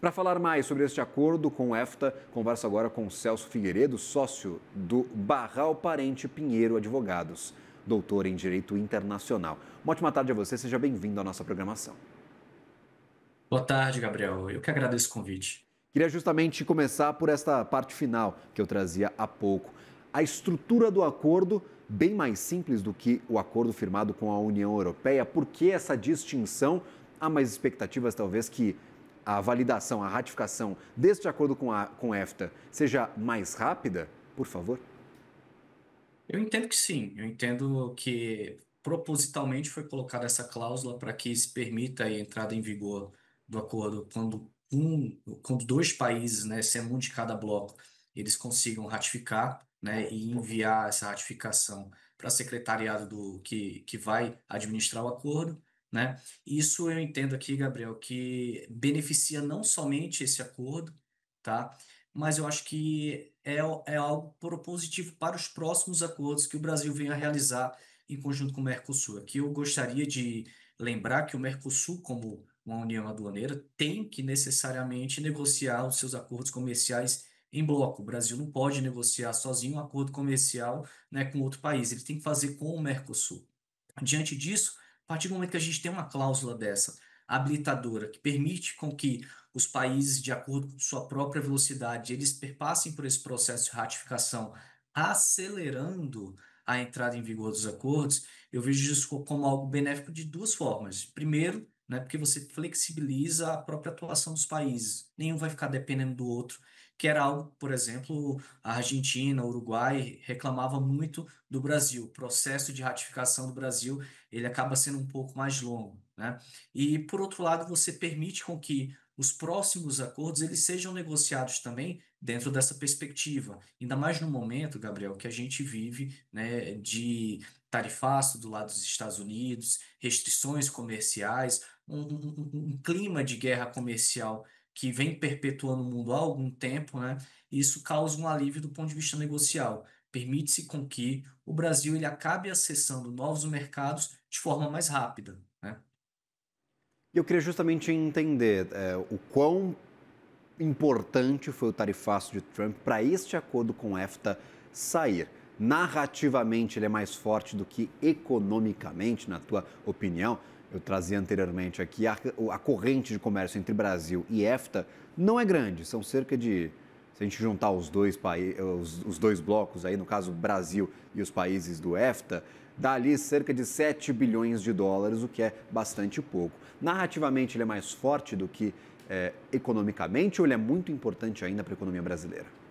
Para falar mais sobre este acordo com o EFTA, converso agora com Celso Figueiredo, sócio do Barral Parente Pinheiro Advogados, doutor em Direito Internacional. Uma ótima tarde a você, seja bem-vindo à nossa programação. Boa tarde, Gabriel. Eu que agradeço o convite. Queria justamente começar por esta parte final que eu trazia há pouco. A estrutura do acordo, bem mais simples do que o acordo firmado com a União Europeia. Por que essa distinção? Há mais expectativas, talvez, que a validação, a ratificação deste acordo com a EFTA seja mais rápida? Por favor. Eu entendo que sim. Eu entendo que propositalmente foi colocada essa cláusula para que se permita a entrada em vigor do acordo quando dois países, né, sendo um de cada bloco, eles consigam ratificar, né, e enviar essa ratificação para o secretariado que vai administrar o acordo, né? Isso eu entendo aqui, Gabriel, que beneficia não somente esse acordo, tá? Mas eu acho que é algo propositivo para os próximos acordos que o Brasil venha a realizar em conjunto com o Mercosul. Aqui eu gostaria de lembrar que o Mercosul, como uma união aduaneira, tem que necessariamente negociar os seus acordos comerciais em bloco. O Brasil não pode negociar sozinho um acordo comercial, né, com outro país, ele tem que fazer com o Mercosul. Diante disso, a partir do momento que a gente tem uma cláusula dessa, habilitadora, que permite com que os países, de acordo com sua própria velocidade, eles perpassem por esse processo de ratificação, acelerando a entrada em vigor dos acordos, eu vejo isso como algo benéfico de duas formas. Primeiro, né, porque você flexibiliza a própria atuação dos países. Nenhum vai ficar dependendo do outro, que era algo, por exemplo, a Argentina, o Uruguai reclamava muito do Brasil. O processo de ratificação do Brasil, ele acaba sendo um pouco mais longo, né? E, por outro lado, você permite com que os próximos acordos eles sejam negociados também dentro dessa perspectiva. Ainda mais no momento, Gabriel, que a gente vive, né, de tarifaço do lado dos Estados Unidos, restrições comerciais, um clima de guerra comercial que vem perpetuando o mundo há algum tempo, né? Isso causa um alívio do ponto de vista negocial. Permite-se com que o Brasil ele acabe acessando novos mercados de forma mais rápida, né? E eu queria justamente entender o quão importante foi o tarifaço de Trump para este acordo com o EFTA sair. Narrativamente, ele é mais forte do que economicamente, na tua opinião? Eu trazia anteriormente aqui, a corrente de comércio entre Brasil e EFTA não é grande, são cerca de, se a gente juntar os dois blocos, aí no caso Brasil e os países do EFTA, dá ali cerca de 7 bilhões de dólares, o que é bastante pouco. Narrativamente, ele é mais forte do que economicamente ou ele é muito importante ainda para a economia brasileira?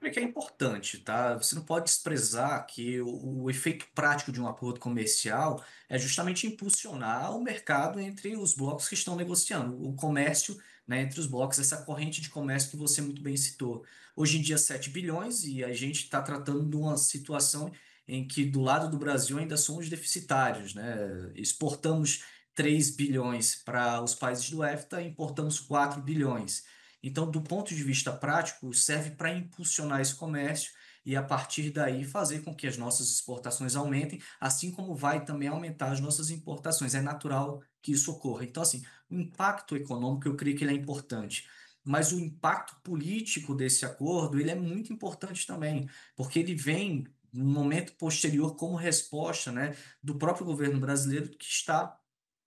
É que é importante, tá? Você não pode desprezar que o efeito prático de um acordo comercial é justamente impulsionar o mercado entre os blocos que estão negociando, o comércio, né, entre os blocos, essa corrente de comércio que você muito bem citou. Hoje em dia, 7 bilhões e a gente está tratando de uma situação em que do lado do Brasil ainda somos deficitários, né? Exportamos 3 bilhões para os países do EFTA, importamos 4 bilhões. Então, do ponto de vista prático, serve para impulsionar esse comércio e, a partir daí, fazer com que as nossas exportações aumentem, assim como vai também aumentar as nossas importações. É natural que isso ocorra. Então, assim, o impacto econômico, eu creio que ele é importante. Mas o impacto político desse acordo, ele é muito importante também, porque ele vem num momento posterior como resposta, né, do próprio governo brasileiro que está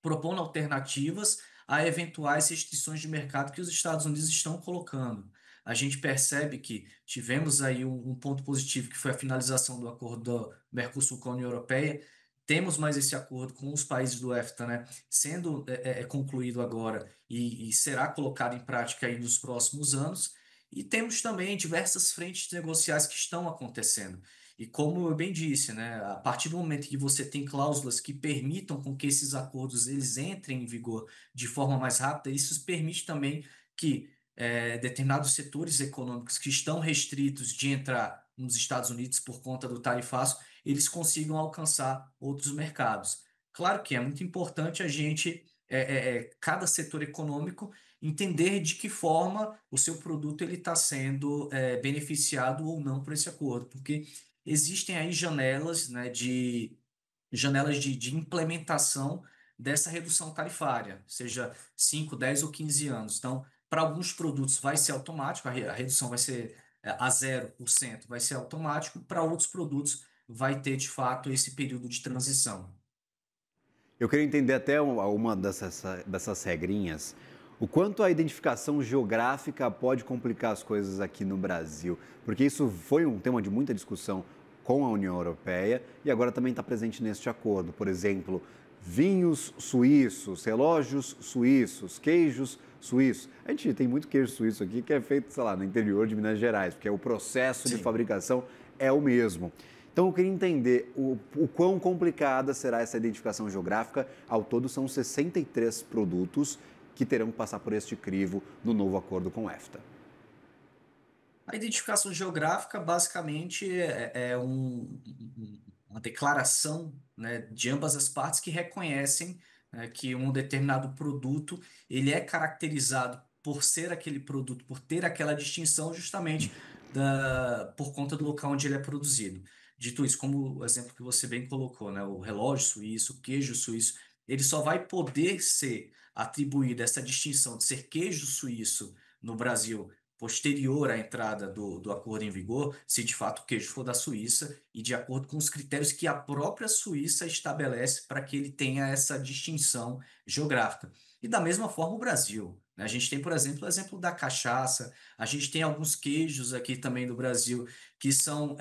propondo alternativas a eventuais restrições de mercado que os Estados Unidos estão colocando. A gente percebe que tivemos aí um ponto positivo, que foi a finalização do acordo do Mercosul com a União Europeia. Temos mais esse acordo com os países do EFTA, né, sendo concluído agora e será colocado em prática aí nos próximos anos. E temos também diversas frentes negociais que estão acontecendo. E como eu bem disse, né, a partir do momento que você tem cláusulas que permitam com que esses acordos eles entrem em vigor de forma mais rápida, isso permite também que determinados setores econômicos que estão restritos de entrar nos Estados Unidos por conta do tarifaço, eles consigam alcançar outros mercados. Claro que é muito importante a gente, cada setor econômico, entender de que forma o seu produto ele está sendo beneficiado ou não por esse acordo, porque existem aí janelas, né, de implementação dessa redução tarifária, seja 5, 10 ou 15 anos. Então, para alguns produtos vai ser automático, a redução vai ser a 0%, vai ser automático, para outros produtos vai ter de fato esse período de transição. Eu queria entender até uma dessas regrinhas, o quanto a identificação geográfica pode complicar as coisas aqui no Brasil, porque isso foi um tema de muita discussão com a União Europeia e agora também está presente neste acordo. Por exemplo, vinhos suíços, relógios suíços, queijos suíços. A gente tem muito queijo suíço aqui que é feito, sei lá, no interior de Minas Gerais, porque o processo de Sim. fabricação é o mesmo. Então, eu queria entender o quão complicada será essa identificação geográfica. Ao todo, são 63 produtos que terão que passar por este crivo no novo acordo com o EFTA. A identificação geográfica basicamente é uma declaração, né, de ambas as partes que reconhecem, né, que um determinado produto ele é caracterizado por ser aquele produto, por ter aquela distinção justamente por conta do local onde ele é produzido. Dito isso, como o exemplo que você bem colocou, né, o relógio suíço, o queijo suíço, ele só vai poder ser atribuído essa distinção de ser queijo suíço no Brasil posterior à entrada do acordo em vigor, se de fato o queijo for da Suíça e de acordo com os critérios que a própria Suíça estabelece para que ele tenha essa distinção geográfica. E da mesma forma o Brasil, né? A gente tem, por exemplo, o exemplo da cachaça, a gente tem alguns queijos aqui também do Brasil que são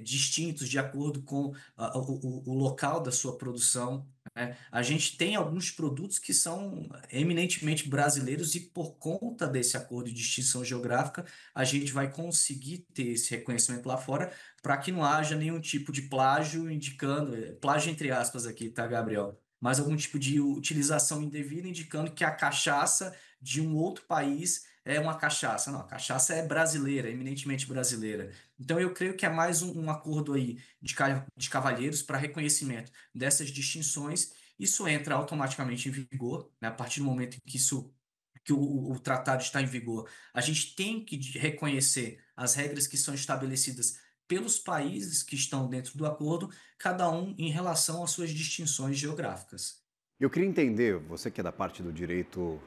distintos de acordo com o local da sua produção, né? A gente tem alguns produtos que são eminentemente brasileiros e por conta desse acordo de distinção geográfica, a gente vai conseguir ter esse reconhecimento lá fora para que não haja nenhum tipo de plágio indicando, plágio entre aspas aqui, tá, Gabriel? Mas algum tipo de utilização indevida indicando que a cachaça de um outro país é uma cachaça. Não, a cachaça é brasileira, eminentemente brasileira. Então eu creio que é mais um acordo aí de cavalheiros para reconhecimento dessas distinções. Isso entra automaticamente em vigor, né? A partir do momento em que o tratado está em vigor, a gente tem que reconhecer as regras que são estabelecidas pelos países que estão dentro do acordo, cada um em relação às suas distinções geográficas. Eu queria entender, você que é da parte do direito,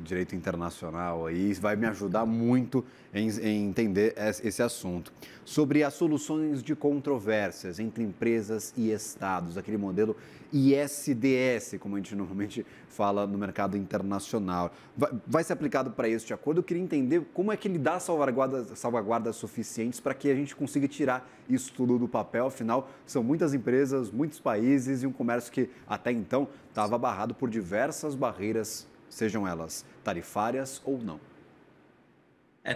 direito internacional aí, vai me ajudar muito em entender esse assunto. Sobre as soluções de controvérsias entre empresas e estados, aquele modelo ISDS, como a gente normalmente fala no mercado internacional. Vai ser aplicado para este acordo? Eu queria entender como é que ele dá salvaguardas suficientes para que a gente consiga tirar isso tudo do papel. Afinal, são muitas empresas, muitos países e um comércio que até então estava barrado por diversas barreiras, sejam elas tarifárias ou não.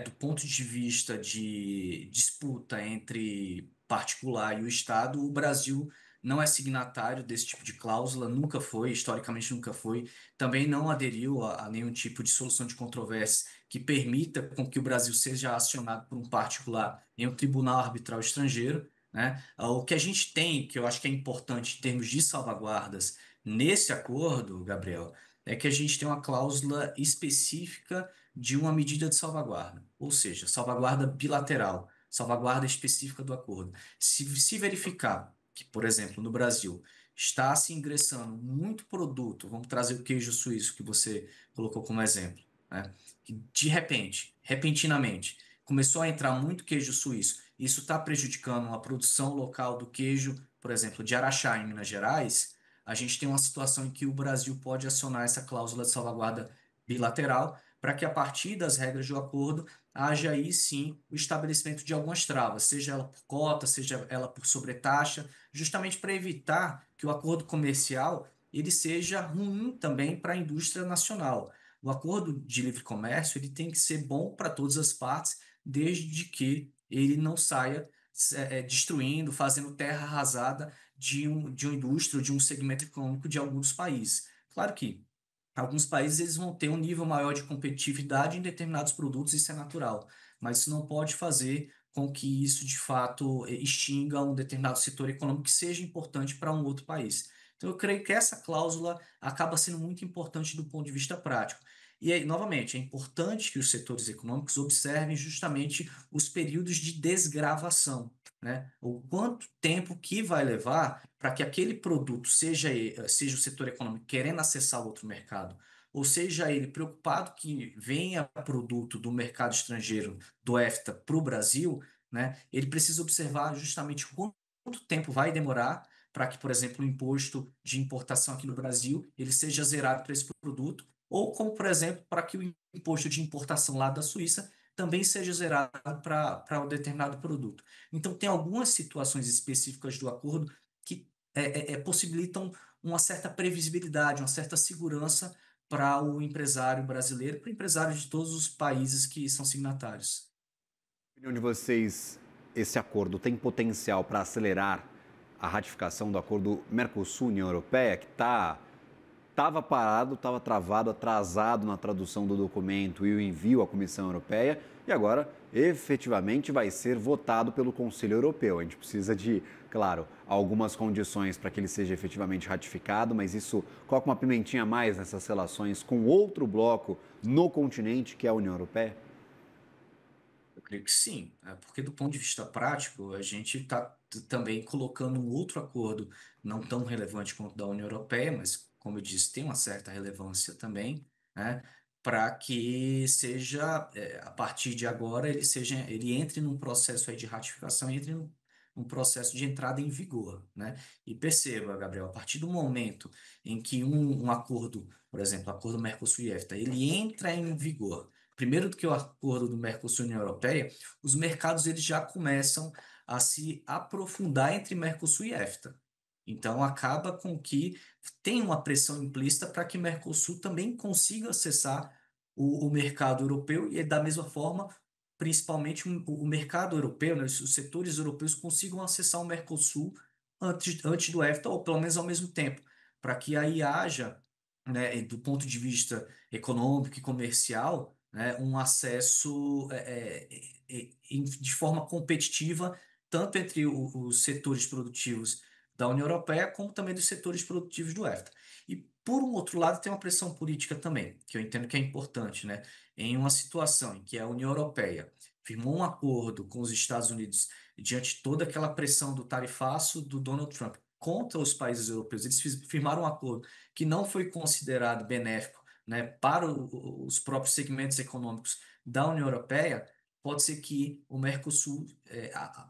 Do ponto de vista de disputa entre particular e o Estado, o Brasil não é signatário desse tipo de cláusula, nunca foi, historicamente nunca foi, também não aderiu a nenhum tipo de solução de controvérsia que permita com que o Brasil seja acionado por um particular em um tribunal arbitral estrangeiro, né? O que a gente tem, que eu acho que é importante em termos de salvaguardas nesse acordo, Gabriel, é que a gente tem uma cláusula específica de uma medida de salvaguarda, ou seja, salvaguarda bilateral, salvaguarda específica do acordo. Se verificar que, por exemplo, no Brasil está se ingressando muito produto, vamos trazer o queijo suíço que você colocou como exemplo, né? Que de repente, repentinamente, começou a entrar muito queijo suíço. Isso está prejudicando a produção local do queijo, por exemplo, de Araxá, em Minas Gerais. A gente tem uma situação em que o Brasil pode acionar essa cláusula de salvaguarda bilateral para que a partir das regras do acordo haja aí sim o estabelecimento de algumas travas, seja ela por cota, seja ela por sobretaxa, justamente para evitar que o acordo comercial ele seja ruim também para a indústria nacional. O acordo de livre comércio ele tem que ser bom para todas as partes, desde que ele não saia destruindo, fazendo terra arrasada de uma indústria ou de um segmento econômico de alguns países. Claro que alguns países eles vão ter um nível maior de competitividade em determinados produtos, isso é natural, mas isso não pode fazer com que isso de fato extinga um determinado setor econômico que seja importante para um outro país. Então, eu creio que essa cláusula acaba sendo muito importante do ponto de vista prático. E aí, novamente, é importante que os setores econômicos observem justamente os períodos de desgravação. né? O quanto tempo que vai levar para que aquele produto, seja o setor econômico querendo acessar outro mercado, ou seja ele preocupado que venha produto do mercado estrangeiro, do EFTA, para o Brasil, né? Ele precisa observar justamente quanto tempo vai demorar para que, por exemplo, o imposto de importação aqui no Brasil ele seja zerado para esse produto, ou como, por exemplo, para que o imposto de importação lá da Suíça também seja zerado para um determinado produto. Então, tem algumas situações específicas do acordo que possibilitam uma certa previsibilidade, uma certa segurança para o empresário brasileiro, para o empresário de todos os países que são signatários. Na opinião de vocês, esse acordo tem potencial para acelerar a ratificação do acordo Mercosul-União Europeia, que estava parado, estava travado, atrasado na tradução do documento e o envio à Comissão Europeia, e agora efetivamente vai ser votado pelo Conselho Europeu. A gente precisa de, claro, algumas condições para que ele seja efetivamente ratificado, mas isso coloca uma pimentinha a mais nessas relações com outro bloco no continente, que é a União Europeia? Eu creio que sim, né? Porque do ponto de vista prático, a gente está também colocando um outro acordo não tão relevante quanto o da União Europeia, mas, como eu disse, tem uma certa relevância também, né? Para que seja, a partir de agora, ele entre num processo aí de ratificação, entre num processo de entrada em vigor, né? E perceba, Gabriel, a partir do momento em que um acordo, por exemplo, o acordo Mercosul e EFTA, ele entra em vigor primeiro do que o acordo do Mercosul e União Europeia, os mercados eles já começam a se aprofundar entre Mercosul e EFTA. Então, acaba com que tem uma pressão implícita para que Mercosul também consiga acessar o mercado europeu e, da mesma forma, principalmente o mercado europeu, né, os setores europeus consigam acessar o Mercosul antes do EFTA, ou pelo menos ao mesmo tempo, para que aí haja, né, do ponto de vista econômico e comercial, né, um acesso de forma competitiva, tanto entre os setores produtivos da União Europeia, como também dos setores produtivos do EFTA. E, por um outro lado, tem uma pressão política também, que eu entendo que é importante, né? Em uma situação em que a União Europeia firmou um acordo com os Estados Unidos diante de toda aquela pressão do tarifaço do Donald Trump contra os países europeus, eles firmaram um acordo que não foi considerado benéfico, né, para os próprios segmentos econômicos da União Europeia, pode ser que o Mercosul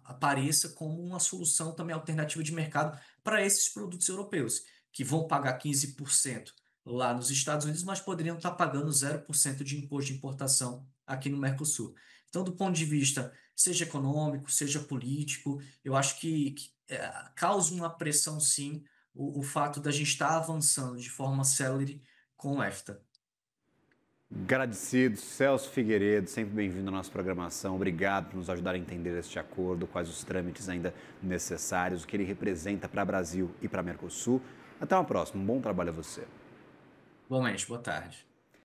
apareça como uma solução também alternativa de mercado para esses produtos europeus, que vão pagar 15% lá nos Estados Unidos, mas poderiam estar pagando 0% de imposto de importação aqui no Mercosul. Então, do ponto de vista, seja econômico, seja político, eu acho que causa uma pressão, sim, o fato da gente estar avançando de forma célere com o EFTA. Agradecido, Celso Figueiredo, sempre bem-vindo à nossa programação. Obrigado por nos ajudar a entender este acordo, quais os trâmites ainda necessários, o que ele representa para Brasil e para Mercosul. Até uma próxima, um bom trabalho a você. Igualmente, boa tarde.